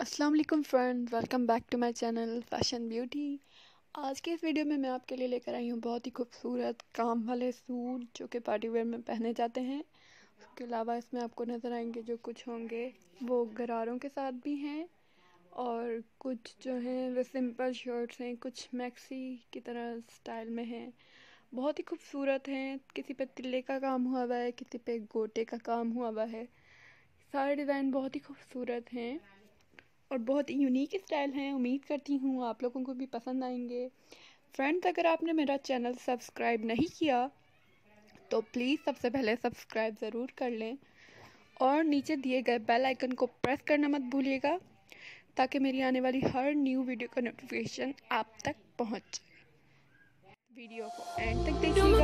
अस्सलाम वालेकुम friend, welcome back to my channel fashion beauty. आज के इस वीडियो में मैं आपके लिए लेकर आई हूँ बहुत ही खूबसूरत काम वाले सूट जो कि पार्टी वेयर में पहने जाते हैं। उसके अलावा इसमें आपको नज़र आएंगे जो कुछ होंगे वो गरारों के साथ भी हैं और कुछ जो हैं वो सिंपल शर्ट्स हैं, कुछ मैक्सी की तरह स्टाइल में हैं। बहुत ही खूबसूरत हैं। किसी पे तिल्ले का काम हुआ हुआ है, किसी पे गोटे का काम हुआ हुआ है। सारे डिज़ाइन बहुत ही खूबसूरत हैं और बहुत यूनिक स्टाइल हैं। उम्मीद करती हूँ आप लोगों को भी पसंद आएंगे। फ्रेंड्स, अगर आपने मेरा चैनल सब्सक्राइब नहीं किया तो प्लीज़ सबसे पहले सब्सक्राइब ज़रूर कर लें और नीचे दिए गए बेल आइकन को प्रेस करना मत भूलिएगा ताकि मेरी आने वाली हर न्यू वीडियो का नोटिफिकेशन आप तक पहुँच जाए। वीडियो को एंड तक देखिएगा।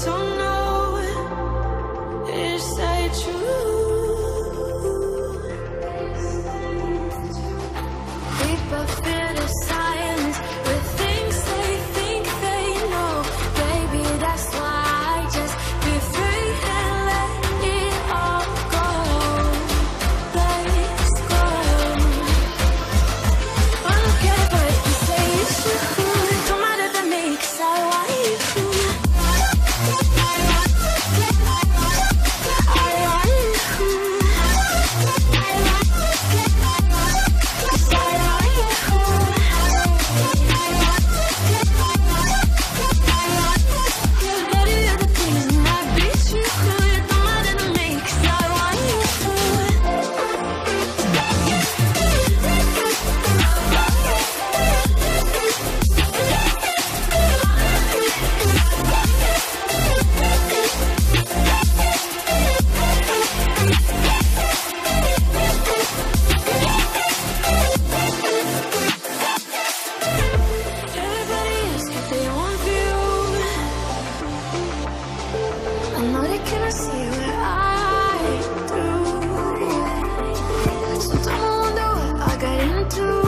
Don't know, is that true? We both fantasize with things they think they know. Baby, that's why I just be free and let it all go. Let's go. I don't care what you say, it's true. Don't matter to me 'cause I want you. I know they cannot see what I do, so don't wonder what I got into.